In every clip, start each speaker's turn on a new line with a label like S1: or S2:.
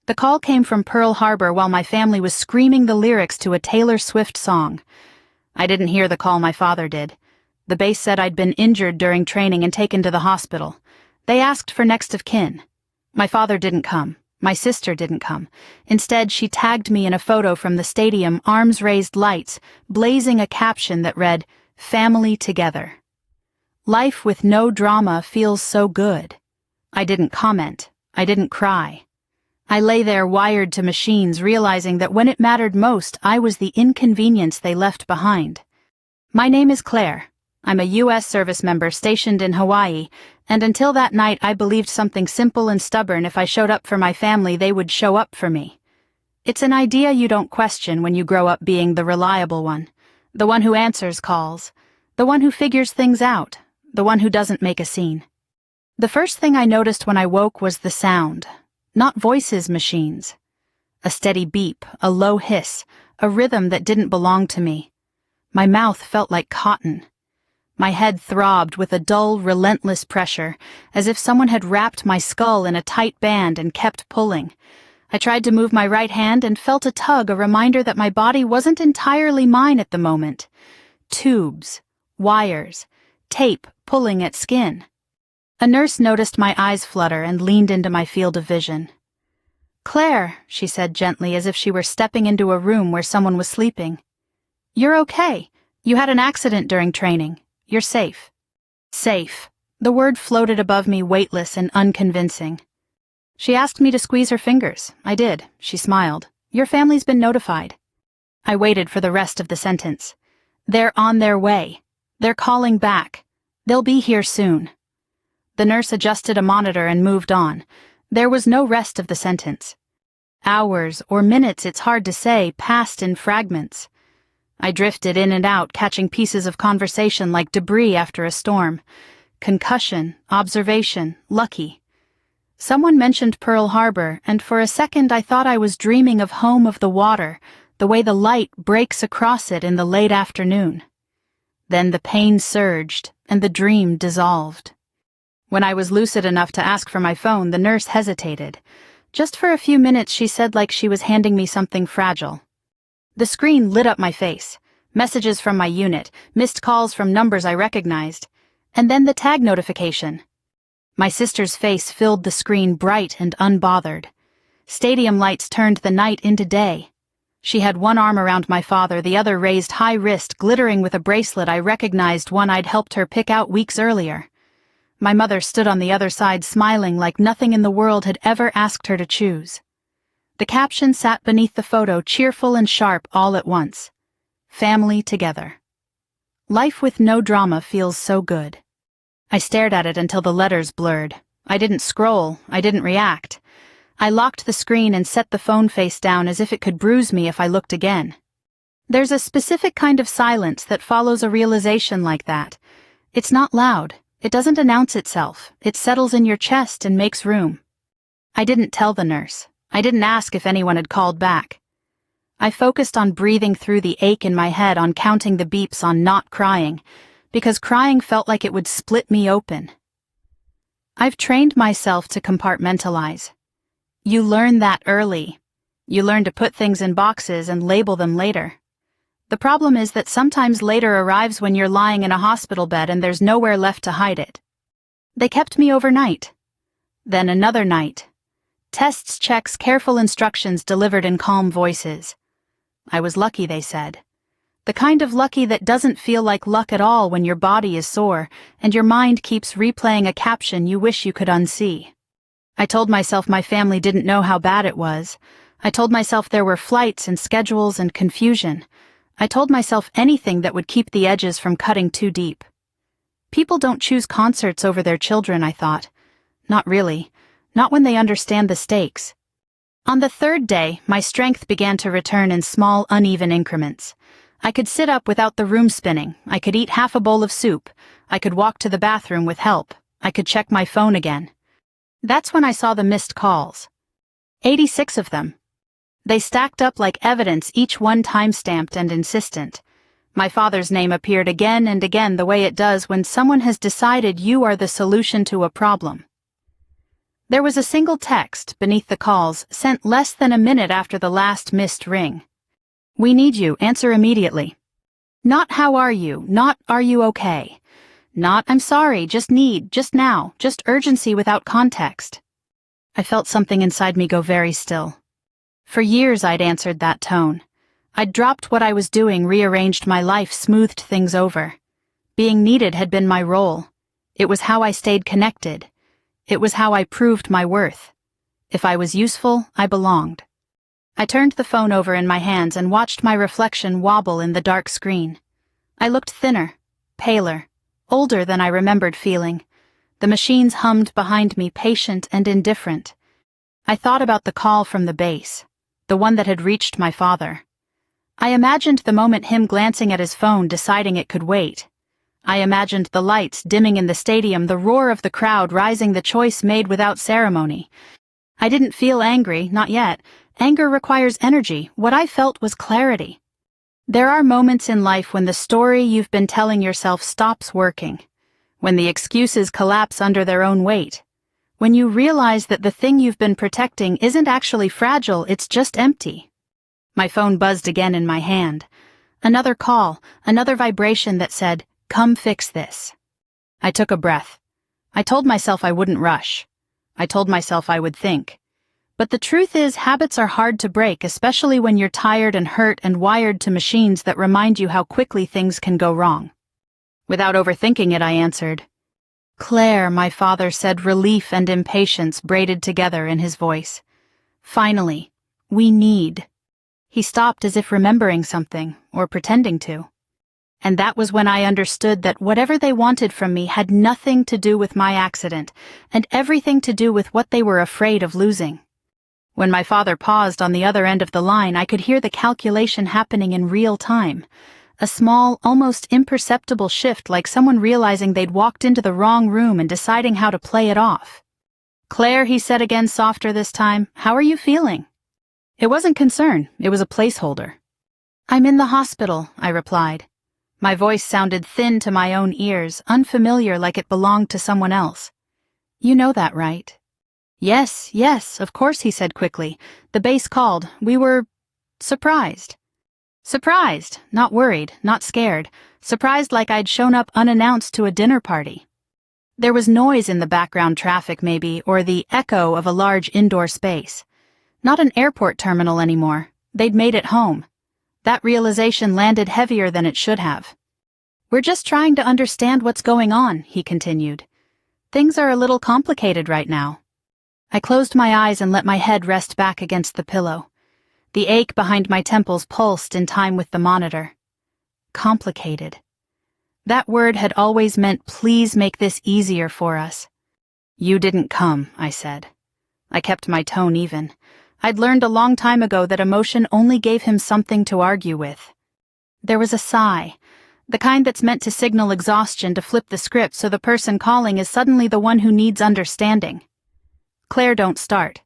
S1: The call came from Pearl Harbor while my family was screaming the lyrics to a Taylor Swift song. I didn't hear the call, my father did. The base said I'd been injured during training and taken to the hospital. They asked for next of kin. My father didn't come. My sister didn't come. Instead, she tagged me in a photo from the stadium, arms raised, lights, blazing a caption that read, "Family together." Life with no drama feels so good. I didn't comment. I didn't cry. I lay there wired to machines, realizing that when it mattered most, I was the inconvenience they left behind. My name is Claire. I'm a U.S. service member stationed in Hawaii, and until that night I believed something simple and stubborn: if I showed up for my family, they would show up for me. It's an idea you don't question when you grow up being the reliable one, the one who answers calls, the one who figures things out, the one who doesn't make a scene. The first thing I noticed when I woke was the sound. Not voices, machines. A steady beep, a low hiss, a rhythm that didn't belong to me. My mouth felt like cotton. My head throbbed with a dull, relentless pressure, as if someone had wrapped my skull in a tight band and kept pulling. I tried to move my right hand and felt a tug, a reminder that my body wasn't entirely mine at the moment. Tubes, wires, tape pulling at skin. A nurse noticed my eyes flutter and leaned into my field of vision. "Claire," she said gently, as if she were stepping into a room where someone was sleeping. "You're okay. You had an accident during training. You're safe." Safe. The word floated above me, weightless and unconvincing. She asked me to squeeze her fingers. I did. She smiled. "Your family's been notified." I waited for the rest of the sentence. "They're on their way. They're calling back. They'll be here soon." The nurse adjusted a monitor and moved on. There was no rest of the sentence. Hours or minutes, it's hard to say, passed in fragments. I drifted in and out, catching pieces of conversation like debris after a storm. Concussion, observation, lucky. Someone mentioned Pearl Harbor, and for a second I thought I was dreaming of home of the water, the way the light breaks across it in the late afternoon. Then the pain surged, and the dream dissolved. When I was lucid enough to ask for my phone, the nurse hesitated. Just for a few minutes, she said, like she was handing me something fragile. The screen lit up my face. Messages from my unit, missed calls from numbers I recognized, and then the tag notification. My sister's face filled the screen, bright and unbothered. Stadium lights turned the night into day. She had one arm around my father, the other raised high wrist, glittering with a bracelet I recognized, one I'd helped her pick out weeks earlier. My mother stood on the other side, smiling like nothing in the world had ever asked her to choose. The caption sat beneath the photo, cheerful and sharp all at once. "Family together." Life with no drama feels so good. I stared at it until the letters blurred. I didn't scroll. I didn't react. I locked the screen and set the phone face down as if it could bruise me if I looked again. There's a specific kind of silence that follows a realization like that. It's not loud. It doesn't announce itself. It settles in your chest and makes room. I didn't tell the nurse. I didn't ask if anyone had called back. I focused on breathing through the ache in my head, on counting the beeps, on not crying, because crying felt like it would split me open. I've trained myself to compartmentalize. You learn that early. You learn to put things in boxes and label them later. The problem is that sometimes later arrives when you're lying in a hospital bed and there's nowhere left to hide it. They kept me overnight. Then another night. Tests, checks, careful instructions delivered in calm voices. I was lucky, they said. The kind of lucky that doesn't feel like luck at all when your body is sore and your mind keeps replaying a caption you wish you could unsee. I told myself my family didn't know how bad it was. I told myself there were flights and schedules and confusion. I told myself anything that would keep the edges from cutting too deep. People don't choose concerts over their children, I thought. Not really. Not when they understand the stakes. On the third day, my strength began to return in small, uneven increments. I could sit up without the room spinning. I could eat half a bowl of soup. I could walk to the bathroom with help. I could check my phone again. That's when I saw the missed calls. 86 of them. They stacked up like evidence, each one time-stamped and insistent. My father's name appeared again and again, the way it does when someone has decided you are the solution to a problem. There was a single text beneath the calls, sent less than a minute after the last missed ring. "We need you, answer immediately." Not "how are you," not "are you okay," not "I'm sorry, just need, just now," just urgency without context. I felt something inside me go very still. For years I'd answered that tone. I'd dropped what I was doing, rearranged my life, smoothed things over. Being needed had been my role. It was how I stayed connected. It was how I proved my worth. If I was useful, I belonged. I turned the phone over in my hands and watched my reflection wobble in the dark screen. I looked thinner, paler, older than I remembered feeling. The machines hummed behind me, patient and indifferent. I thought about the call from the base, the one that had reached my father. I imagined the moment, him glancing at his phone, deciding it could wait. I imagined the lights dimming in the stadium, the roar of the crowd rising, the choice made without ceremony. I didn't feel angry, not yet. Anger requires energy. What I felt was clarity. There are moments in life when the story you've been telling yourself stops working, when the excuses collapse under their own weight, when you realize that the thing you've been protecting isn't actually fragile, it's just empty. My phone buzzed again in my hand. Another call, another vibration that said, "Come fix this." I took a breath. I told myself I wouldn't rush. I told myself I would think. But the truth is, habits are hard to break, especially when you're tired and hurt and wired to machines that remind you how quickly things can go wrong. Without overthinking it, I answered. "Claire," my father said, relief and impatience braided together in his voice. "Finally, we need." He stopped as if remembering something, or pretending to. And that was when I understood that whatever they wanted from me had nothing to do with my accident, and everything to do with what they were afraid of losing. When my father paused on the other end of the line, I could hear the calculation happening in real time. A small, almost imperceptible shift, like someone realizing they'd walked into the wrong room and deciding how to play it off. "Claire," he said again, softer this time, "how are you feeling?" It wasn't concern, it was a placeholder. "I'm in the hospital," I replied. My voice sounded thin to my own ears, unfamiliar, like it belonged to someone else. "You know that, right?" "Yes, yes, of course," he said quickly. "The base called. We were surprised." Surprised, not worried, not scared. Surprised like I'd shown up unannounced to a dinner party. There was noise in the background, traffic maybe, or the echo of a large indoor space. Not an airport terminal anymore. They'd made it home. That realization landed heavier than it should have. "We're just trying to understand what's going on," he continued. "Things are a little complicated right now." I closed my eyes and let my head rest back against the pillow. The ache behind my temples pulsed in time with the monitor. Complicated. That word had always meant, "Please make this easier for us." "You didn't come," I said. I kept my tone even. I'd learned a long time ago that emotion only gave him something to argue with. There was a sigh, the kind that's meant to signal exhaustion, to flip the script so the person calling is suddenly the one who needs understanding. "Claire, don't start.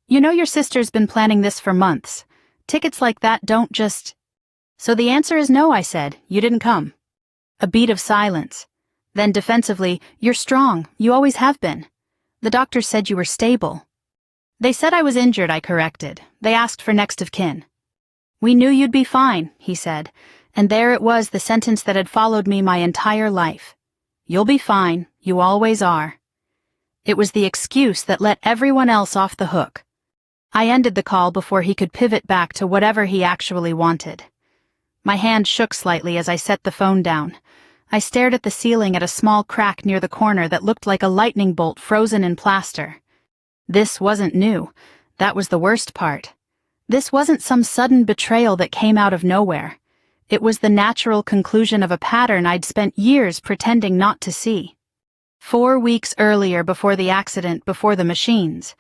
S1: You know your sister's been planning this for months. Tickets like that don't just—" "So the answer is no," I said. "You didn't come." A beat of silence. Then defensively, "You're strong. You always have been. The doctor said you were stable." "They said I was injured," I corrected. "They asked for next of kin." "We knew you'd be fine," he said. And there it was, the sentence that had followed me my entire life. "You'll be fine. You always are." It was the excuse that let everyone else off the hook. I ended the call before he could pivot back to whatever he actually wanted. My hand shook slightly as I set the phone down. I stared at the ceiling, at a small crack near the corner that looked like a lightning bolt frozen in plaster. This wasn't new. That was the worst part. This wasn't some sudden betrayal that came out of nowhere. It was the natural conclusion of a pattern I'd spent years pretending not to see. 4 weeks earlier, before the accident, before the machines,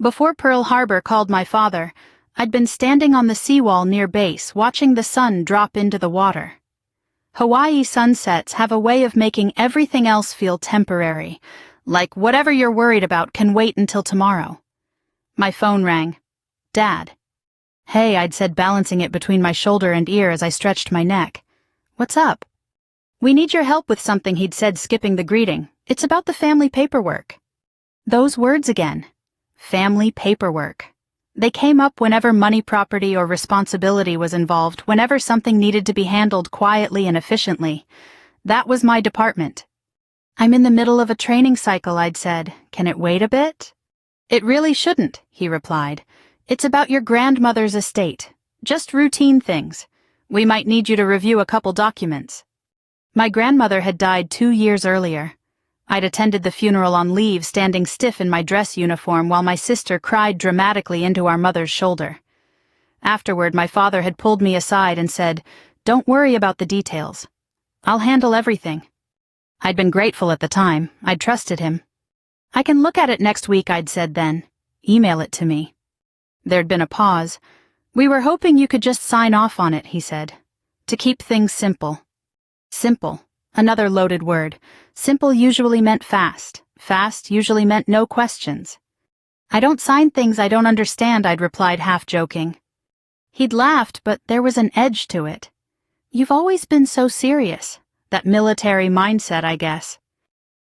S1: before Pearl Harbor called my father, I'd been standing on the seawall near base, watching the sun drop into the water. Hawaii sunsets have a way of making everything else feel temporary, like whatever you're worried about can wait until tomorrow. My phone rang. "Dad." "Hey," I'd said, balancing it between my shoulder and ear as I stretched my neck. "What's up?" "We need your help with something," he'd said, skipping the greeting. "It's about the family paperwork." Those words again. Family paperwork. They came up whenever money, property, or responsibility was involved, whenever something needed to be handled quietly and efficiently. That was my department. I'm in the middle of a training cycle, I'd said. Can it wait a bit? It really shouldn't, he replied. It's about your grandmother's estate. Just routine things. We might need you to review a couple documents. My grandmother had died 2 years earlier. I'd attended the funeral on leave, standing stiff in my dress uniform while my sister cried dramatically into our mother's shoulder. Afterward, my father had pulled me aside and said, "Don't worry about the details. I'll handle everything." I'd been grateful at the time. I'd trusted him. "I can look at it next week," I'd said then. "Email it to me." There'd been a pause. "We were hoping you could just sign off on it," he said. "To keep things simple." Simple. Another loaded word. Simple usually meant fast. Fast usually meant no questions. "I don't sign things I don't understand," I'd replied, half joking. He'd laughed, but there was an edge to it. "You've always been so serious." That military mindset, I guess.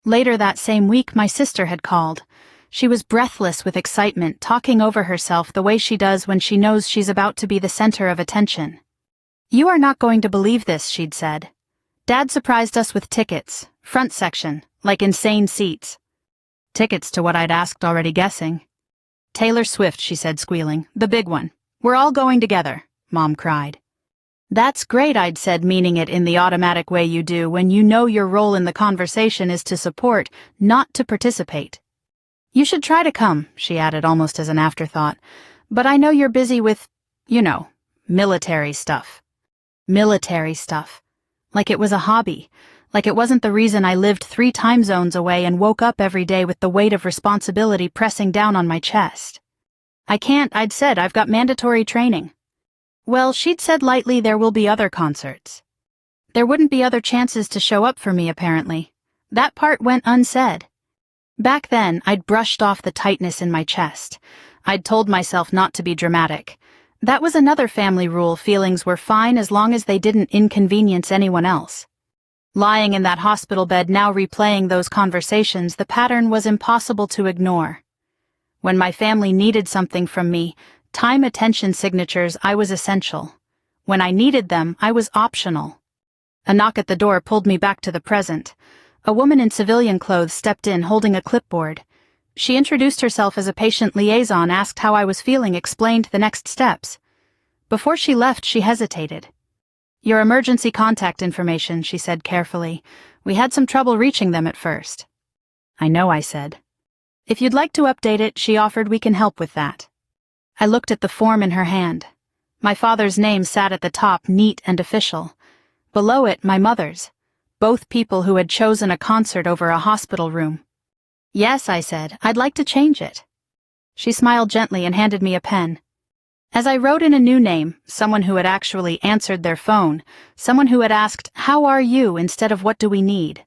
S1: Later that same week, my sister had called. She was breathless with excitement, talking over herself the way she does when she knows she's about to be the center of attention. "You are not going to believe this," she'd said. "Dad surprised us with tickets, front section, like insane seats." Tickets to what I'd asked, already guessing. "Taylor Swift," she said, squealing. "The big one. We're all going together," Mom cried. "That's great," I'd said, meaning it in the automatic way you do when you know your role in the conversation is to support, not to participate. "You should try to come," she added almost as an afterthought. "But I know you're busy with, military stuff." Military stuff. Like it was a hobby. Like it wasn't the reason I lived 3 time zones away and woke up every day with the weight of responsibility pressing down on my chest. "I can't," I'd said. "I've got mandatory training." Well, she'd said lightly, there will be other concerts. There wouldn't be other chances to show up for me, apparently. That part went unsaid. Back then, I'd brushed off the tightness in my chest. I'd told myself not to be dramatic. That was another family rule. Feelings were fine as long as they didn't inconvenience anyone else. Lying in that hospital bed, now replaying those conversations, the pattern was impossible to ignore. When my family needed something from me, time, attention, signatures, I was essential. When I needed them, I was optional. A knock at the door pulled me back to the present. A woman in civilian clothes stepped in, holding a clipboard. She introduced herself as a patient liaison, asked how I was feeling, explained the next steps. Before she left, she hesitated. "Your emergency contact information," she said carefully. "We had some trouble reaching them at first." "I know," I said. "If you'd like to update it," she offered, "we can help with that." I looked at the form in her hand. My father's name sat at the top, neat and official. Below it, my mother's. Both people who had chosen a concert over a hospital room. "Yes," I said, "I'd like to change it." She smiled gently and handed me a pen. As I wrote in a new name, someone who had actually answered their phone, someone who had asked, "How are you?" instead of "What do we need?"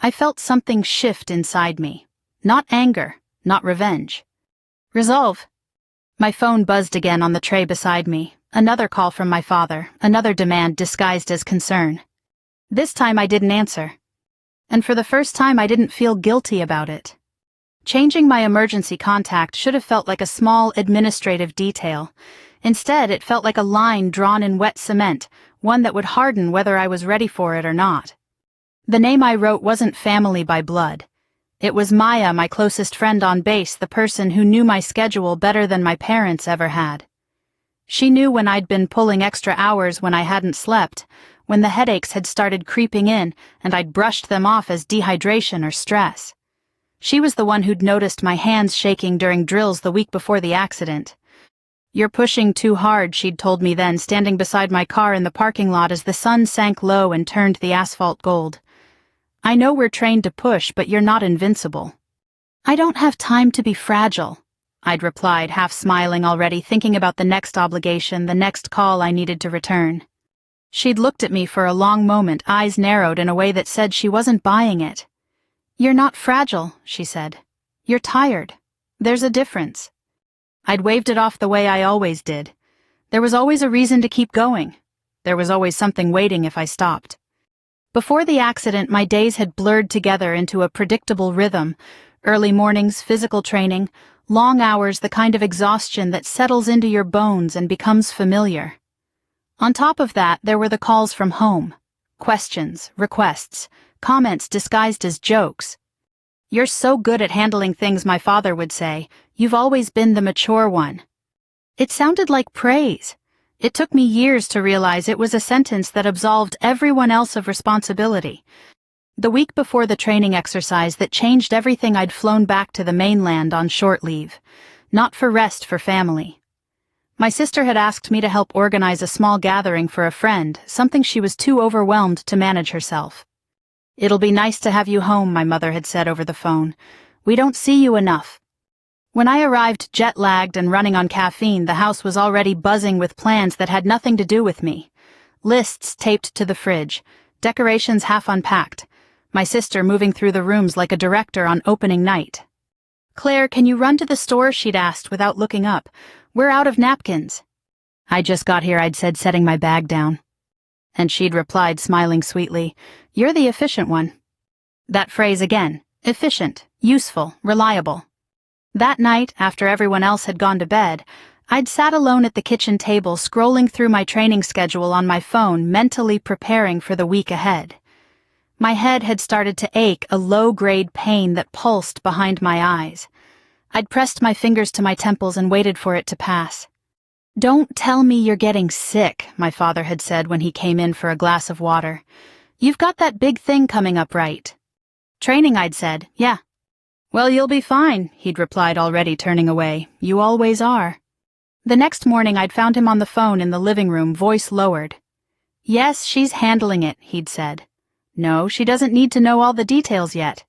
S1: I felt something shift inside me. Not anger, not revenge. Resolve. My phone buzzed again on the tray beside me. Another call from my father, another demand disguised as concern. This time I didn't answer. And for the first time I didn't feel guilty about it. Changing my emergency contact should have felt like a small administrative detail. Instead, it felt like a line drawn in wet cement, one that would harden whether I was ready for it or not. The name I wrote wasn't family by blood. It was Maya, my closest friend on base, the person who knew my schedule better than my parents ever had. She knew when I'd been pulling extra hours when I hadn't slept, when the headaches had started creeping in and I'd brushed them off as dehydration or stress. She was the one who'd noticed my hands shaking during drills the week before the accident. "You're pushing too hard," she'd told me then, standing beside my car in the parking lot as the sun sank low and turned the asphalt gold. "I know we're trained to push, but you're not invincible." "I don't have time to be fragile," I'd replied, half smiling already, thinking about the next obligation, the next call I needed to return. She'd looked at me for a long moment, eyes narrowed in a way that said she wasn't buying it. "You're not fragile," she said. "You're tired. There's a difference." I'd waved it off the way I always did. There was always a reason to keep going. There was always something waiting if I stopped. Before the accident, my days had blurred together into a predictable rhythm, Early mornings, physical training, long hours, the kind of exhaustion that settles into your bones and becomes familiar. On top of that, there were the calls from home. Questions, requests, comments disguised as jokes. "You're so good at handling things," my father would say. "You've always been the mature one." It sounded like praise. It took me years to realize it was a sentence that absolved everyone else of responsibility. The week before the training exercise that changed everything, I'd flown back to the mainland on short leave. Not for rest, for family. My sister had asked me to help organize a small gathering for a friend, something she was too overwhelmed to manage herself. "It'll be nice to have you home," my mother had said over the phone. "We don't see you enough." When I arrived jet-lagged and running on caffeine, the house was already buzzing with plans that had nothing to do with me. Lists taped to the fridge, decorations half unpacked, my sister moving through the rooms like a director on opening night. "Claire, can you run to the store?" she'd asked without looking up. "We're out of napkins." "I just got here," I'd said, setting my bag down. And she'd replied, smiling sweetly, "You're the efficient one." That phrase again, efficient, useful, reliable. That night, after everyone else had gone to bed, I'd sat alone at the kitchen table scrolling through my training schedule on my phone, mentally preparing for the week ahead. My head had started to ache, a low-grade pain that pulsed behind my eyes. I'd pressed my fingers to my temples and waited for it to pass. "Don't tell me you're getting sick," my father had said when he came in for a glass of water. "You've got that big thing coming up, right?" "Training," I'd said. "Yeah." "Well, you'll be fine," he'd replied, already turning away. "You always are." The next morning I'd found him on the phone in the living room, voice lowered. "Yes, she's handling it," he'd said. "No, she doesn't need to know all the details yet."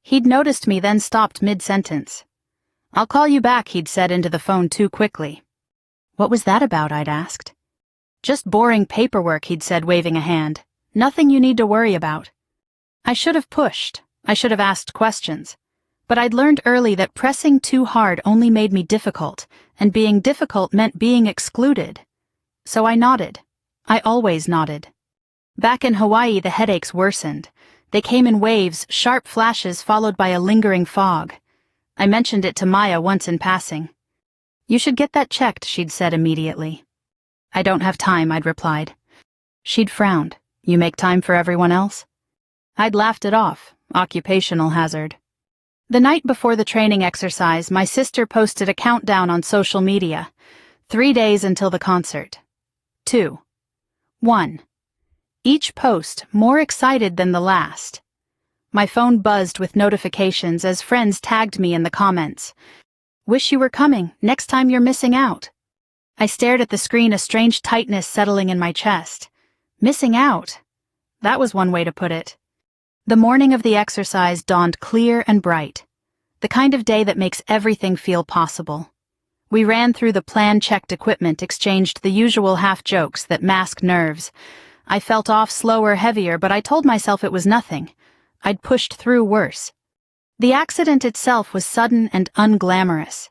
S1: He'd noticed me, then stopped mid-sentence. "I'll call you back," he'd said into the phone too quickly. "What was that about?" I'd asked. "Just boring paperwork," he'd said, waving a hand. "Nothing you need to worry about." I should have pushed. I should have asked questions. But I'd learned early that pressing too hard only made me difficult, and being difficult meant being excluded. So I nodded. I always nodded. Back in Hawaii, the headaches worsened. They came in waves, sharp flashes followed by a lingering fog. I mentioned it to Maya once in passing. "You should get that checked," she'd said immediately. "I don't have time," I'd replied. She'd frowned. "You make time for everyone else?" I'd laughed it off. Occupational hazard. The night before the training exercise, my sister posted a countdown on social media. 3 days until the concert. 2. 1. Each post more excited than the last. My phone buzzed with notifications as friends tagged me in the comments. "Wish you were coming. Next time you're missing out." I stared at the screen, a strange tightness settling in my chest. Missing out. That was one way to put it. The morning of the exercise dawned clear and bright. The kind of day that makes everything feel possible. We ran through the plan-checked equipment, exchanged the usual half-jokes that mask nerves. I felt off, slower, heavier, but I told myself it was nothing. I'd pushed through worse. The accident itself was sudden and unglamorous.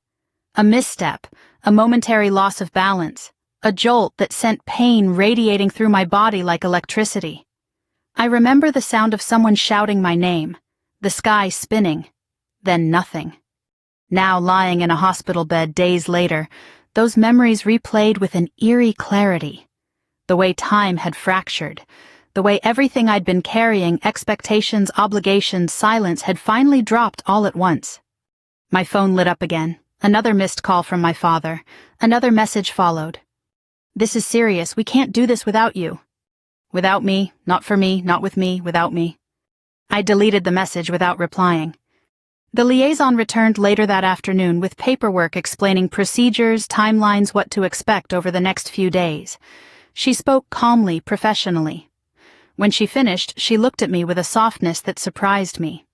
S1: A misstep, a momentary loss of balance, a jolt that sent pain radiating through my body like electricity. I remember the sound of someone shouting my name, the sky spinning, then nothing. Now, lying in a hospital bed days later, those memories replayed with an eerie clarity. The way time had fractured, the way everything I'd been carrying, expectations, obligations, silence, had finally dropped all at once. My phone lit up again, another missed call from my father, another message followed. "This is serious, we can't do this without you." Without me, not for me, not with me, without me. I deleted the message without replying. The liaison returned later that afternoon with paperwork explaining procedures, timelines, what to expect over the next few days. She spoke calmly, professionally. When she finished, she looked at me with a softness that surprised me.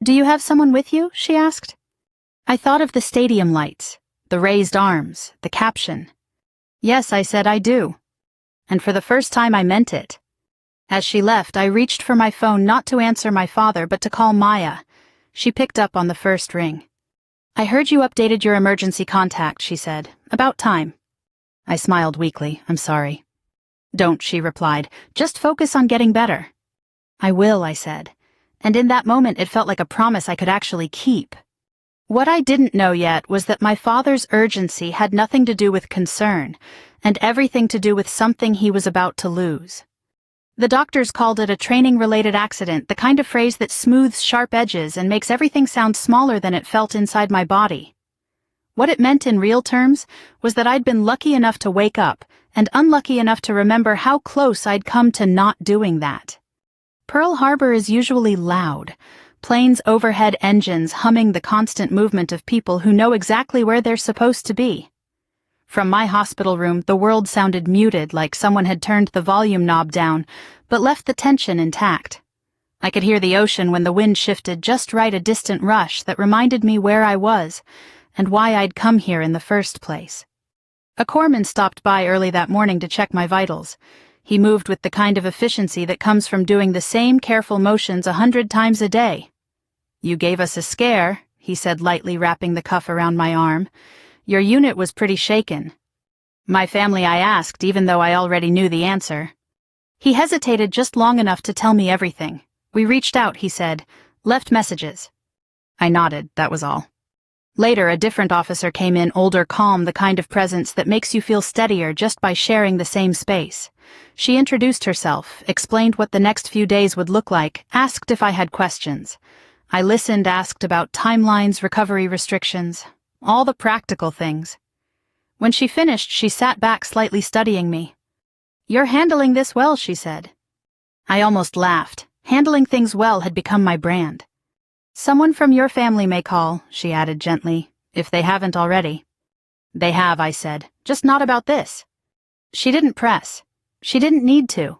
S1: "Do you have someone with you?" she asked. I thought of the stadium lights, the raised arms, the caption. "Yes," I said, "I do." And for the first time I meant it. As she left, I reached for my phone not to answer my father but to call Maya. She picked up on the first ring. "I heard you updated your emergency contact," she said. "About time." I smiled weakly. "I'm sorry." "Don't," she replied. "Just focus on getting better." "I will," I said. and in that moment it felt like a promise I could actually keep. What I didn't know yet was that my father's urgency had nothing to do with concern, and everything to do with something he was about to lose. The doctors called it a training-related accident, the kind of phrase that smooths sharp edges and makes everything sound smaller than it felt inside my body. What it meant in real terms was that I'd been lucky enough to wake up, and unlucky enough to remember how close I'd come to not doing that. Pearl Harbor is usually loud, planes' overhead engines humming the constant movement of people who know exactly where they're supposed to be. From my hospital room, the world sounded muted, like someone had turned the volume knob down, but left the tension intact. I could hear the ocean when the wind shifted just right, a distant rush that reminded me where I was, and why I'd come here in the first place. A corpsman stopped by early that morning to check my vitals. He moved with the kind of efficiency that comes from doing the same careful motions 100 times a day. "You gave us a scare," he said lightly, wrapping the cuff around my arm. "Your unit was pretty shaken." "My family?" I asked, even though I already knew the answer. He hesitated just long enough to tell me everything. "We reached out," he said. "Left messages." I nodded, that was all. Later, a different officer came in, older, calm, the kind of presence that makes you feel steadier just by sharing the same space. She introduced herself, explained what the next few days would look like, asked if I had questions. I listened, asked about timelines, recovery restrictions, all the practical things. When she finished, she sat back, slightly studying me. "You're handling this well," she said. I almost laughed. Handling things well had become my brand. "Someone from your family may call," she added gently, "if they haven't already." "They have," I said, "just not about this." She didn't press. She didn't need to.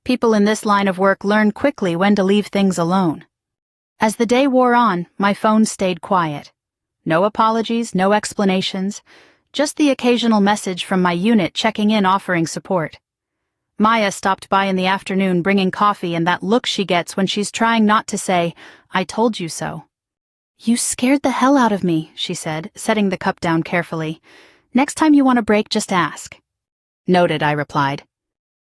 S1: People in this line of work learn quickly when to leave things alone. As the day wore on, my phone stayed quiet. No apologies, no explanations, just the occasional message from my unit checking in, offering support. Maya stopped by in the afternoon bringing coffee, and that look she gets when she's trying not to say, "I told you so." "You scared the hell out of me," she said, setting the cup down carefully. "Next time you want a break, just ask." "Noted," I replied.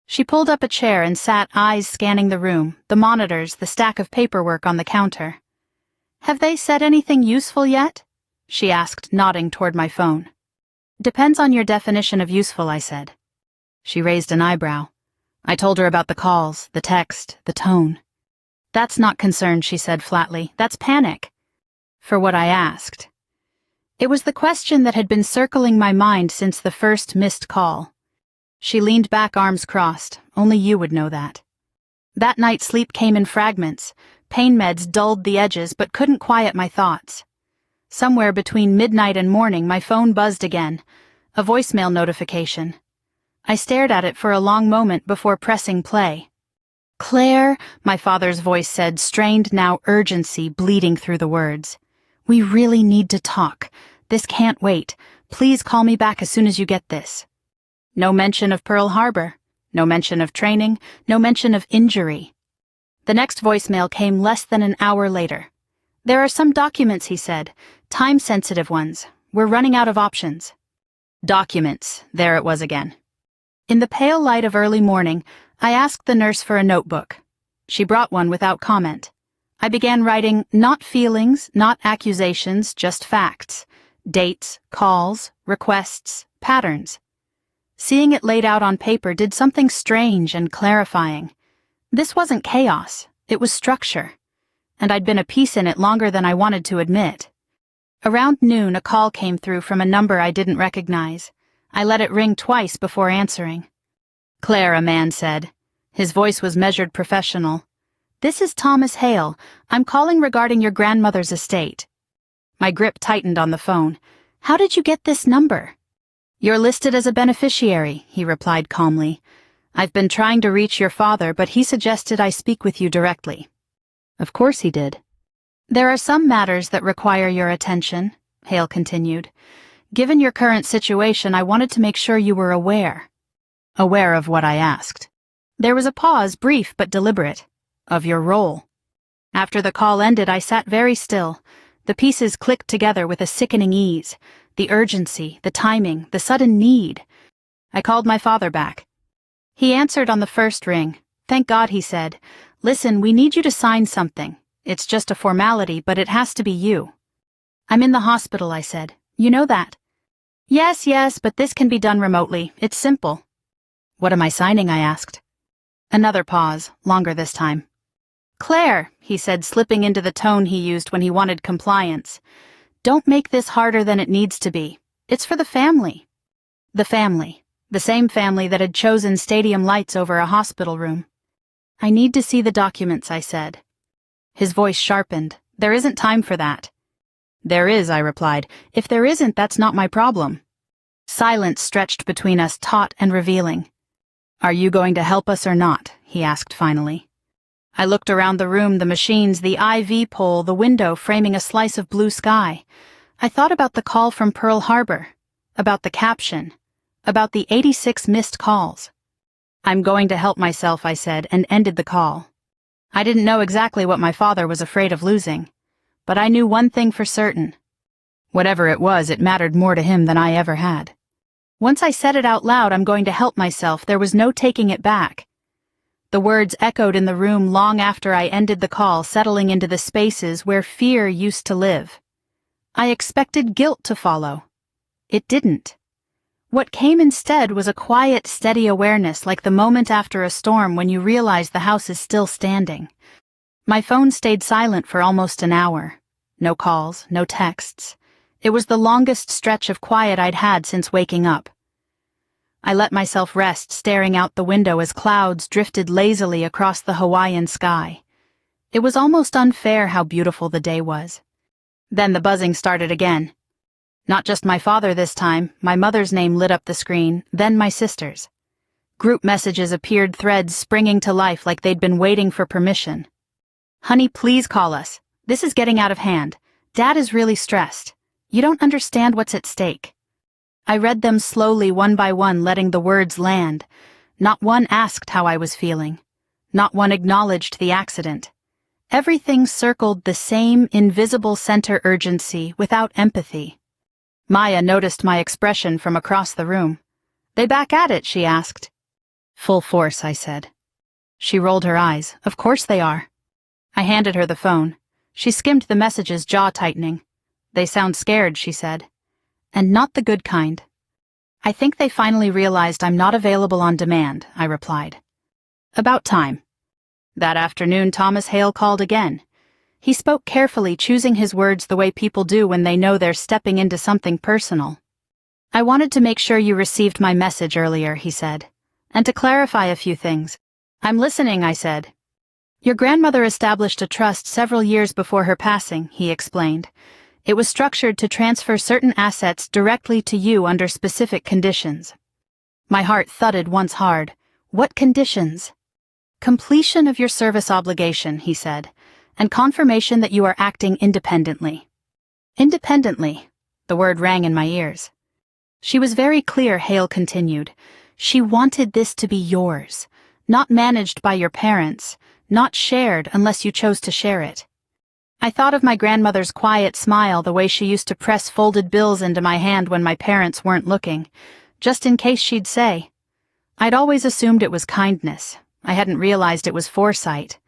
S1: She pulled up a chair and sat, eyes scanning the room, the monitors, the stack of paperwork on the counter. "Have they said anything useful yet?" she asked, nodding toward my phone. "Depends on your definition of useful," I said. She raised an eyebrow. I told her about the calls, the text, the tone. "That's not concern," she said flatly. "That's panic." For what I asked. It was the question that had been circling my mind since the first missed call. She leaned back, arms crossed. "Only you would know that." That night sleep came in fragments. Pain meds dulled the edges but couldn't quiet my thoughts. Somewhere between midnight and morning, my phone buzzed again. A voicemail notification. I stared at it for a long moment before pressing play. "Claire," my father's voice said, strained now, urgency bleeding through the words. "We really need to talk. This can't wait. Please call me back as soon as you get this." No mention of Pearl Harbor. No mention of training. No mention of injury. The next voicemail came less than an hour later. "There are some documents," he said. "Time-sensitive ones. We're running out of options." Documents. There it was again. In the pale light of early morning, I asked the nurse for a notebook. She brought one without comment. I began writing, not feelings, not accusations, just facts. Dates, calls, requests, patterns. Seeing it laid out on paper did something strange and clarifying. This wasn't chaos, it was structure. And I'd been a piece in it longer than I wanted to admit. Around noon, a call came through from a number I didn't recognize. I let it ring twice before answering. "Claire," a man said. His voice was measured, professional. "This is Thomas Hale. I'm calling regarding your grandmother's estate." My grip tightened on the phone. "How did you get this number?" "You're listed as a beneficiary," he replied calmly. "I've been trying to reach your father, but he suggested I speak with you directly." Of course he did. "There are some matters that require your attention," Hale continued. "Given your current situation, I wanted to make sure you were aware." Aware of what I asked. There was a pause, brief but deliberate. "Of your role." After the call ended, I sat very still. The pieces clicked together with a sickening ease. The urgency, the timing, the sudden need. I called my father back. He answered on the first ring. "Thank God," he said. "Listen, we need you to sign something. It's just a formality, but it has to be you. I'm in the hospital, I said. You know that. Yes, but this can be done remotely. It's simple. What am I signing? I asked. Another pause, longer this time. Claire, he said, slipping into the tone he used when he wanted compliance. Don't make this harder than it needs to be. It's for the family. The family. The same family that had chosen stadium lights over a hospital room. I need to see the documents, I said. His voice sharpened. There isn't time for that. There is, I replied. If there isn't, that's not my problem. Silence stretched between us, taut and revealing. Are you going to help us or not? He asked finally. I looked around the room, the machines, the IV pole, the window framing a slice of blue sky. I thought about the call from Pearl Harbor, about the caption, about the 86 missed calls. I'm going to help myself, I said, and ended the call. I didn't know exactly what my father was afraid of losing, but I knew one thing for certain. Whatever it was, it mattered more to him than I ever had. Once I said it out loud, I'm going to help myself, there was no taking it back. The words echoed in the room long after I ended the call, settling into the spaces where fear used to live. I expected guilt to follow. It didn't. What came instead was a quiet, steady awareness, like the moment after a storm when you realize the house is still standing. My phone stayed silent for almost an hour. No calls, no texts. It was the longest stretch of quiet I'd had since waking up. I let myself rest, staring out the window as clouds drifted lazily across the Hawaiian sky. It was almost unfair how beautiful the day was. Then the buzzing started again. Not just my father this time, my mother's name lit up the screen, then my sister's. Group messages appeared, threads springing to life like they'd been waiting for permission. Honey, please call us. This is getting out of hand. Dad is really stressed. You don't understand what's at stake. I read them slowly, one by one, letting the words land. Not one asked how I was feeling. Not one acknowledged the accident. Everything circled the same invisible center urgency without empathy. Maya noticed my expression from across the room. They back at it, she asked. Full force, I said. She rolled her eyes. Of course they are. I handed her the phone. She skimmed the messages, jaw tightening. They sound scared, she said. And not the good kind. I think they finally realized I'm not available on demand, I replied. About time. That afternoon, Thomas Hale called again. He spoke carefully, choosing his words the way people do when they know they're stepping into something personal. I wanted to make sure you received my message earlier, he said, and to clarify a few things. I'm listening, I said. Your grandmother established a trust several years before her passing, he explained. It was structured to transfer certain assets directly to you under specific conditions. My heart thudded once hard. What conditions? Completion of your service obligation, he said, and confirmation that you are acting independently. Independently, the word rang in my ears. She was very clear, Hale continued. She wanted this to be yours, not managed by your parents, not shared unless you chose to share it. I thought of my grandmother's quiet smile, the way she used to press folded bills into my hand when my parents weren't looking, just in case she'd say. I'd always assumed it was kindness. I hadn't realized it was foresight.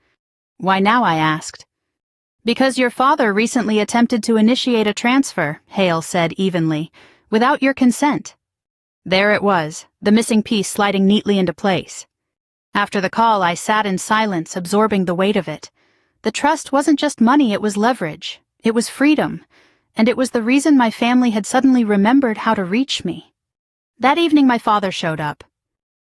S1: Why now, I asked. Because your father recently attempted to initiate a transfer, Hale said evenly, without your consent. There it was, the missing piece sliding neatly into place. After the call, I sat in silence, absorbing the weight of it. The trust wasn't just money, it was leverage. It was freedom. And it was the reason my family had suddenly remembered how to reach me. That evening my father showed up.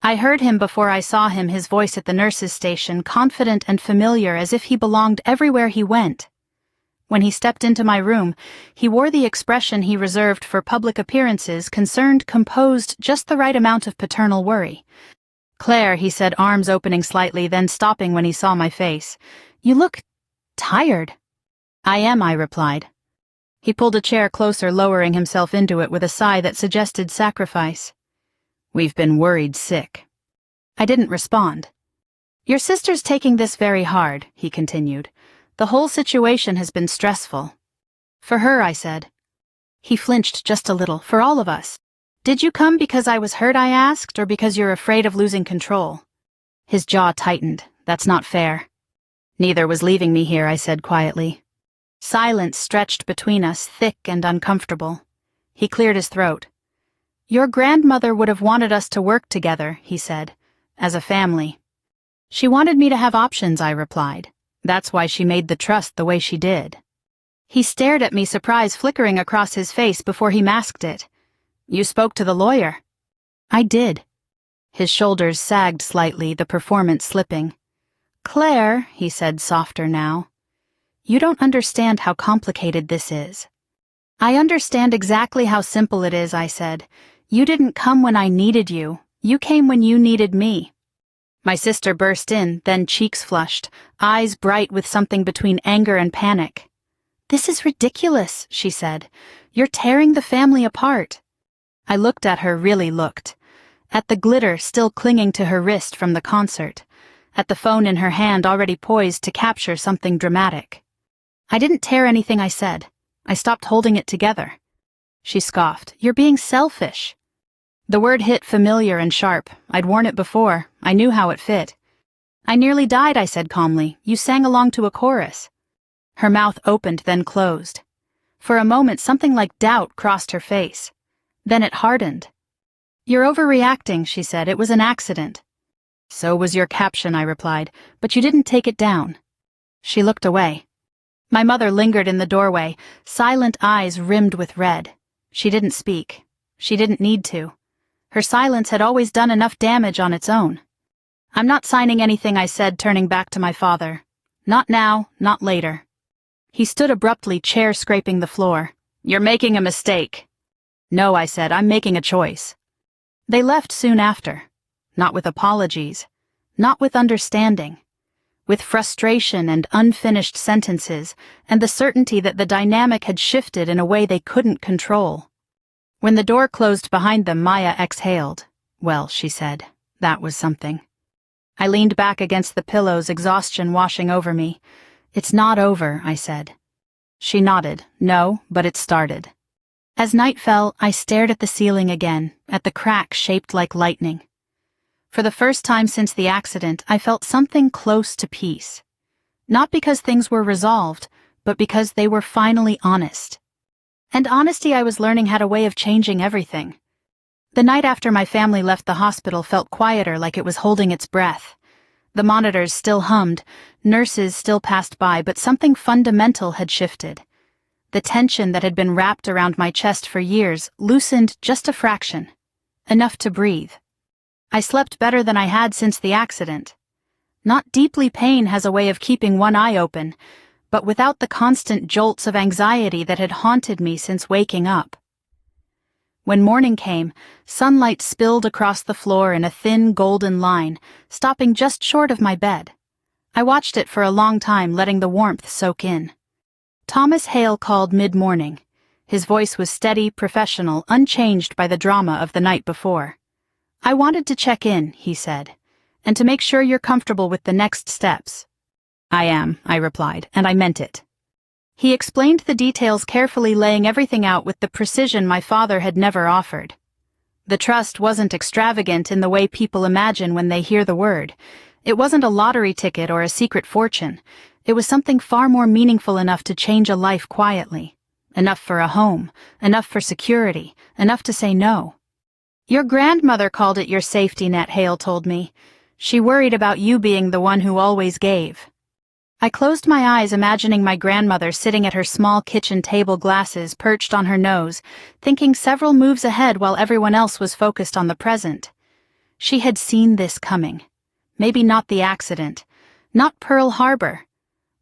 S1: I heard him before I saw him, his voice at the nurse's station, confident and familiar as if he belonged everywhere he went. When he stepped into my room, he wore the expression he reserved for public appearances, concerned, composed, just the right amount of paternal worry. Claire, he said, arms opening slightly, then stopping when he saw my face. You look tired. I am, I replied. He pulled a chair closer, lowering himself into it with a sigh that suggested sacrifice. We've been worried sick. I didn't respond. Your sister's taking this very hard, he continued. The whole situation has been stressful. For her, I said. He flinched just a little. For all of us. Did you come because I was hurt, I asked, or because you're afraid of losing control? His jaw tightened. That's not fair. Neither was leaving me here, I said quietly. Silence stretched between us, thick and uncomfortable. He cleared his throat. Your grandmother would have wanted us to work together, he said, as a family. She wanted me to have options, I replied. That's why she made the trust the way she did. He stared at me, surprise flickering across his face before he masked it. You spoke to the lawyer. I did. His shoulders sagged slightly, the performance slipping. Claire, he said softer now, you don't understand how complicated this is. I understand exactly how simple it is, I said. You didn't come when I needed you. You came when you needed me. My sister burst in, then cheeks flushed, eyes bright with something between anger and panic. This is ridiculous, she said. You're tearing the family apart. I looked at her, really looked. At the glitter still clinging to her wrist from the concert. At the phone in her hand already poised to capture something dramatic. I didn't tear anything, I said. I stopped holding it together. She scoffed. You're being selfish. The word hit familiar and sharp. I'd worn it before. I knew how it fit. I nearly died, I said calmly. You sang along to a chorus. Her mouth opened, then closed. For a moment, something like doubt crossed her face. Then it hardened. You're overreacting, she said. It was an accident. So was your caption, I replied, but you didn't take it down. She looked away. My mother lingered in the doorway, silent eyes rimmed with red. She didn't speak. She didn't need to. Her silence had always done enough damage on its own. I'm not signing anything, I said, turning back to my father. Not now, not later. He stood abruptly, chair scraping the floor. You're making a mistake. No, I said, I'm making a choice. They left soon after. Not with apologies. Not with understanding. With frustration and unfinished sentences, and the certainty that the dynamic had shifted in a way they couldn't control. When the door closed behind them, Maya exhaled. Well, she said, that was something. I leaned back against the pillows, exhaustion washing over me. It's not over, I said. She nodded. No, but it started. As night fell, I stared at the ceiling again, at the crack shaped like lightning. For the first time since the accident, I felt something close to peace. Not because things were resolved, but because they were finally honest. And honesty, I was learning, had a way of changing everything. The night after my family left the hospital felt quieter, like it was holding its breath. The monitors still hummed, nurses still passed by, but something fundamental had shifted. The tension that had been wrapped around my chest for years loosened just a fraction, enough to breathe. I slept better than I had since the accident. Not deeply, pain has a way of keeping one eye open, but without the constant jolts of anxiety that had haunted me since waking up. When morning came, sunlight spilled across the floor in a thin golden line, stopping just short of my bed. I watched it for a long time, letting the warmth soak in. Thomas Hale called mid-morning. His voice was steady, professional, unchanged by the drama of the night before. I wanted to check in, he said, and to make sure you're comfortable with the next steps. I am, I replied, and I meant it. He explained the details carefully, laying everything out with the precision my father had never offered. The trust wasn't extravagant in the way people imagine when they hear the word. It wasn't a lottery ticket or a secret fortune. It was something far more meaningful, enough to change a life quietly. Enough for a home, enough for security, enough to say no. Your grandmother called it your safety net, Hale told me. She worried about you being the one who always gave. I closed my eyes, imagining my grandmother sitting at her small kitchen table, glasses perched on her nose, thinking several moves ahead while everyone else was focused on the present. She had seen this coming. Maybe not the accident, not Pearl Harbor,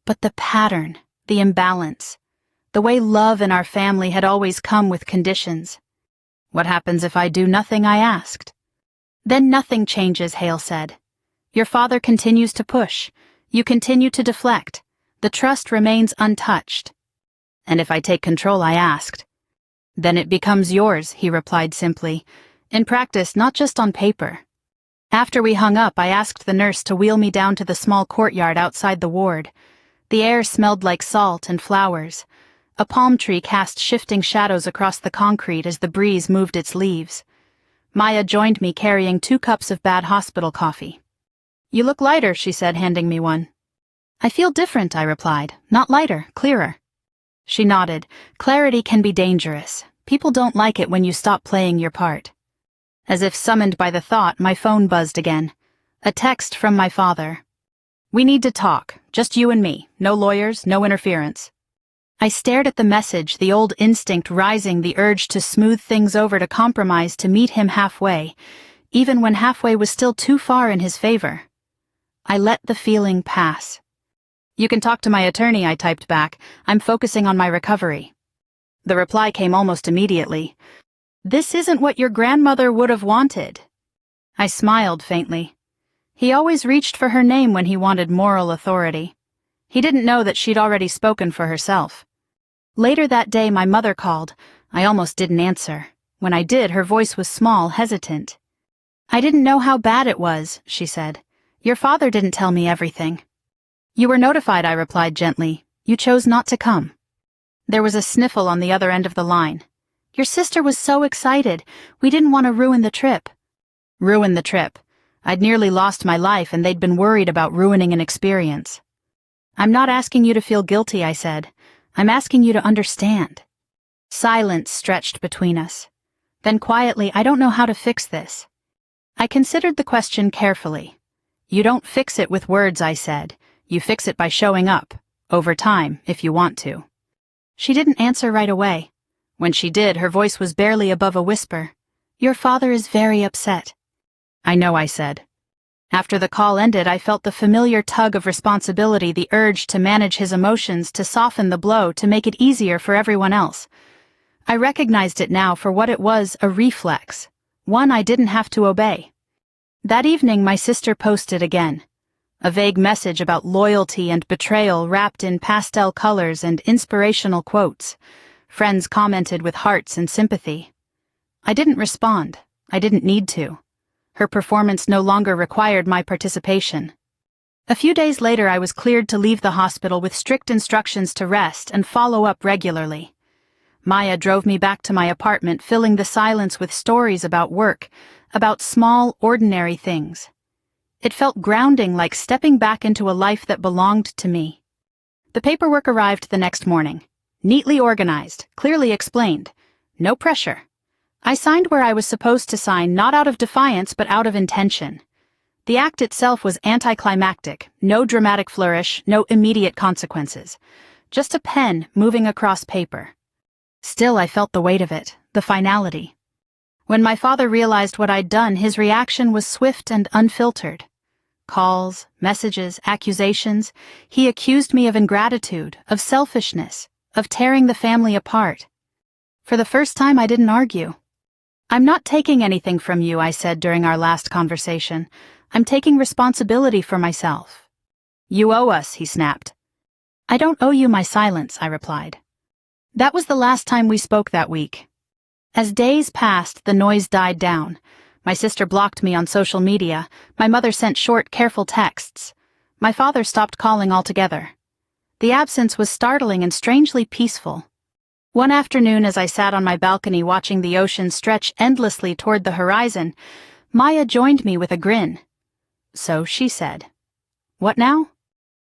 S1: but the pattern, the imbalance, the way love in our family had always come with conditions. What happens if I do nothing, I asked. Then nothing changes, Hale said. Your father continues to push. You continue to deflect. The trust remains untouched. And if I take control, I asked. Then it becomes yours, he replied simply. In practice, not just on paper. After we hung up, I asked the nurse to wheel me down to the small courtyard outside the ward. The air smelled like salt and flowers. A palm tree cast shifting shadows across the concrete as the breeze moved its leaves. Maya joined me, carrying 2 cups of bad hospital coffee. You look lighter, she said, handing me one. I feel different, I replied. Not lighter, clearer. She nodded. Clarity can be dangerous. People don't like it when you stop playing your part. As if summoned by the thought, my phone buzzed again. A text from my father. We need to talk. Just you and me. No lawyers, no interference. I stared at the message, the old instinct rising, the urge to smooth things over, to compromise, to meet him halfway, even when halfway was still too far in his favor. I let the feeling pass. You can talk to my attorney, I typed back. I'm focusing on my recovery. The reply came almost immediately. This isn't what your grandmother would have wanted. I smiled faintly. He always reached for her name when he wanted moral authority. He didn't know that she'd already spoken for herself. Later that day, my mother called. I almost didn't answer. When I did, her voice was small, hesitant. I didn't know how bad it was, she said. Your father didn't tell me everything. You were notified, I replied gently. You chose not to come. There was a sniffle on the other end of the line. Your sister was so excited. We didn't want to ruin the trip. Ruin the trip. I'd nearly lost my life, and they'd been worried about ruining an experience. I'm not asking you to feel guilty, I said. I'm asking you to understand. Silence stretched between us. Then quietly, I don't know how to fix this. I considered the question carefully. You don't fix it with words, I said. You fix it by showing up, over time, if you want to. She didn't answer right away. When she did, her voice was barely above a whisper. Your father is very upset. I know, I said. After the call ended, I felt the familiar tug of responsibility, the urge to manage his emotions, to soften the blow, to make it easier for everyone else. I recognized it now for what it was, a reflex, one I didn't have to obey. That evening, my sister posted again. A vague message about loyalty and betrayal wrapped in pastel colors and inspirational quotes. Friends commented with hearts and sympathy. I didn't respond. I didn't need to. Her performance no longer required my participation. A few days later, I was cleared to leave the hospital with strict instructions to rest and follow up regularly. Maya drove me back to my apartment, filling the silence with stories about work, about small, ordinary things. It felt grounding, like stepping back into a life that belonged to me. The paperwork arrived the next morning. Neatly organized, clearly explained. No pressure. I signed where I was supposed to sign, not out of defiance but out of intention. The act itself was anticlimactic, no dramatic flourish, no immediate consequences. Just a pen moving across paper. Still, I felt the weight of it, the finality. When my father realized what I'd done, his reaction was swift and unfiltered. Calls, messages, accusations. He accused me of ingratitude, of selfishness, of tearing the family apart. For the first time, I didn't argue. I'm not taking anything from you, I said during our last conversation. I'm taking responsibility for myself. You owe us, he snapped. I don't owe you my silence, I replied. That was the last time we spoke that week. As days passed, the noise died down. My sister blocked me on social media. My mother sent short, careful texts. My father stopped calling altogether. The absence was startling and strangely peaceful. One afternoon, as I sat on my balcony watching the ocean stretch endlessly toward the horizon, Maya joined me with a grin. So she said, "What now?"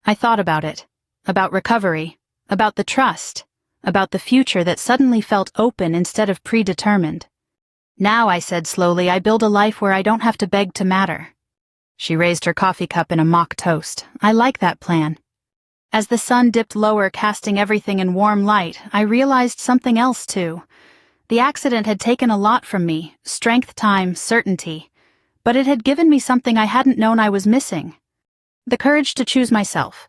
S1: I thought about it, about recovery, about the trust, about the future that suddenly felt open instead of predetermined. Now, I said slowly, I build a life where I don't have to beg to matter. She raised her coffee cup in a mock toast. I like that plan. As the sun dipped lower, casting everything in warm light, I realized something else too. The accident had taken a lot from me, strength, time, certainty, but it had given me something I hadn't known I was missing. The courage to choose myself.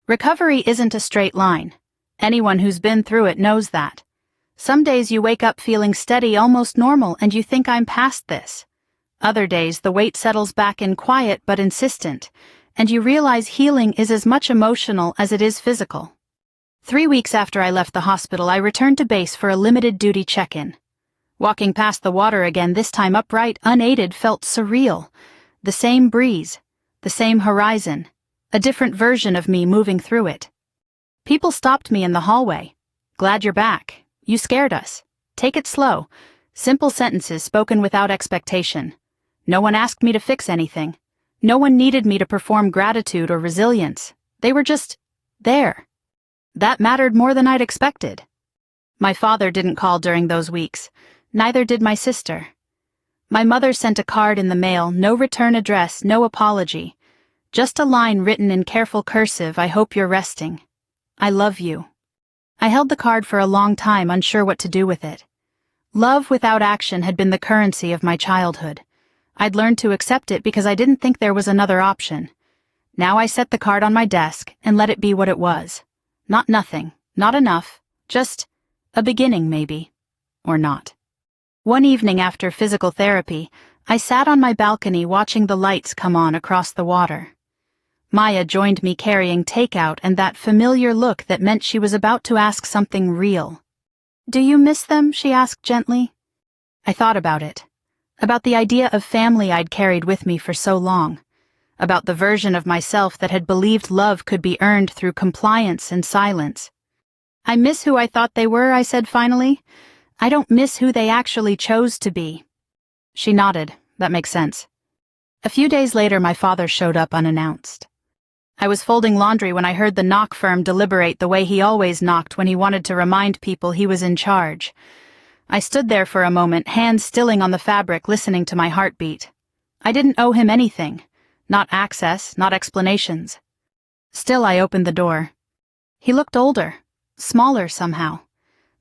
S1: Recovery isn't a straight line. Anyone who's been through it knows that. Some days you wake up feeling steady, almost normal, and you think I'm past this. Other days the weight settles back in quiet but insistent, and you realize healing is as much emotional as it is physical. 3 weeks after I left the hospital, I returned to base for a limited duty check-in. Walking past the water again, this time upright, unaided, felt surreal. The same breeze, the same horizon, a different version of me moving through it. People stopped me in the hallway. "Glad you're back. You scared us. Take it slow." Simple sentences spoken without expectation. No one asked me to fix anything. No one needed me to perform gratitude or resilience. They were just there. That mattered more than I'd expected. My father didn't call during those weeks. Neither did my sister. My mother sent a card in the mail, no return address, no apology. Just a line written in careful cursive, "I hope you're resting. I love you." I held the card for a long time, unsure what to do with it. Love without action had been the currency of my childhood. I'd learned to accept it because I didn't think there was another option. Now I set the card on my desk and let it be what it was. Not nothing, not enough, just a beginning maybe, or not. One evening after physical therapy, I sat on my balcony watching the lights come on across the water. Maya joined me carrying takeout and that familiar look that meant she was about to ask something real. "Do you miss them?" she asked gently. I thought about it. About the idea of family I'd carried with me for so long. About the version of myself that had believed love could be earned through compliance and silence. "I miss who I thought they were," I said finally. "I don't miss who they actually chose to be." She nodded. That makes sense. A few days later, my father showed up unannounced. I was folding laundry when I heard the knock firm deliberate the way he always knocked when he wanted to remind people he was in charge. I stood there for a moment, hands stilling on the fabric, listening to my heartbeat. I didn't owe him anything. Not access, not explanations. Still, I opened the door. He looked older, smaller somehow.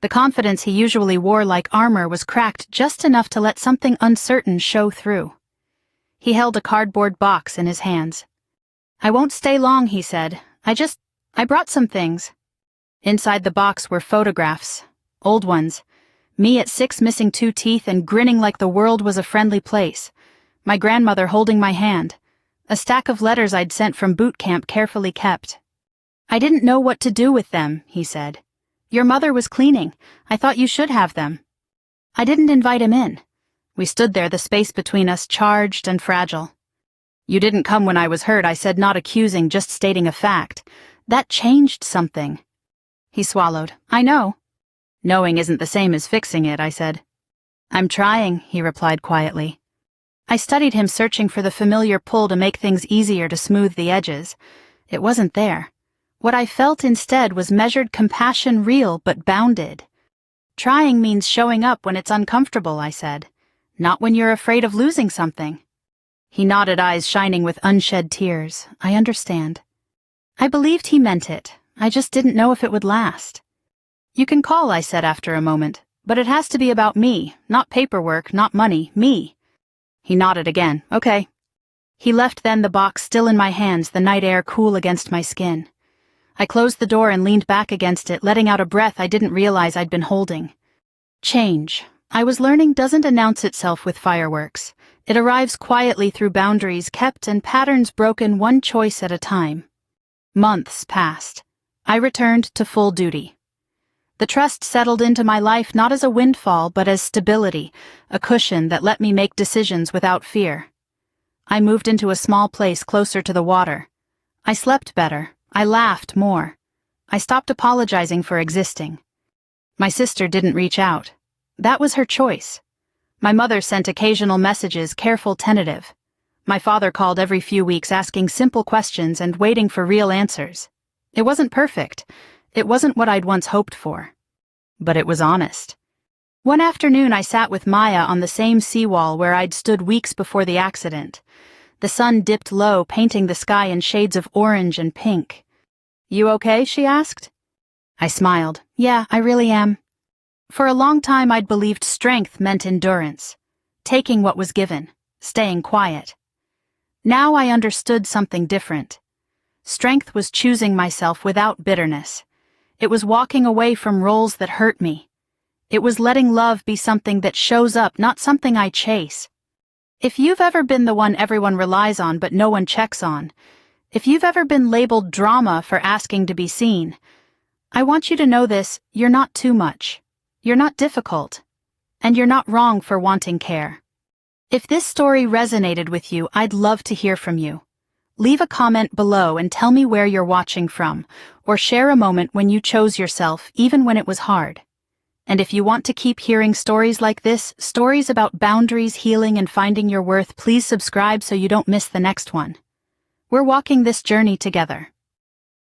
S1: The confidence he usually wore like armor was cracked just enough to let something uncertain show through. He held a cardboard box in his hands. "I won't stay long," he said. I brought some things." Inside the box were photographs, old ones. Me at 6 missing 2 teeth and grinning like the world was a friendly place. My grandmother holding my hand. A stack of letters I'd sent from boot camp carefully kept. "I didn't know what to do with them," he said. "Your mother was cleaning. I thought you should have them." I didn't invite him in. We stood there, the space between us charged and fragile. "You didn't come when I was hurt," I said, not accusing, just stating a fact. That changed something. He swallowed. "I know." "Knowing isn't the same as fixing it," I said. "I'm trying," he replied quietly. I studied him, searching for the familiar pull to make things easier, to smooth the edges. It wasn't there. What I felt instead was measured compassion, real but bounded. "Trying means showing up when it's uncomfortable," I said. "Not when you're afraid of losing something." He nodded, eyes shining with unshed tears. "I understand." I believed he meant it. I just didn't know if it would last. "You can call," I said after a moment, "but it has to be about me, not paperwork, not money, me." He nodded again. "Okay." He left then, the box still in my hands, the night air cool against my skin. I closed the door and leaned back against it, letting out a breath I didn't realize I'd been holding. Change, I was learning, doesn't announce itself with fireworks. It arrives quietly through boundaries kept and patterns broken, one choice at a time. Months passed. I returned to full duty. The trust settled into my life not as a windfall but as stability, a cushion that let me make decisions without fear. I moved into a small place closer to the water. I slept better. I laughed more. I stopped apologizing for existing. My sister didn't reach out. That was her choice. My mother sent occasional messages, careful, tentative. My father called every few weeks, asking simple questions and waiting for real answers. It wasn't perfect. It wasn't what I'd once hoped for. But it was honest. One afternoon I sat with Maya on the same seawall where I'd stood weeks before the accident. The sun dipped low, painting the sky in shades of orange and pink. "You okay?" she asked. I smiled. "Yeah, I really am." For a long time I'd believed strength meant endurance, taking what was given, staying quiet. Now I understood something different. Strength was choosing myself without bitterness. It was walking away from roles that hurt me. It was letting love be something that shows up, not something I chase. If you've ever been the one everyone relies on but no one checks on, if you've ever been labeled drama for asking to be seen, I want you to know this: you're not too much. You're not difficult. And you're not wrong for wanting care. If this story resonated with you, I'd love to hear from you. Leave a comment below and tell me where you're watching from, or share a moment when you chose yourself, even when it was hard. And if you want to keep hearing stories like this, stories about boundaries, healing, and finding your worth, please subscribe so you don't miss the next one. We're walking this journey together.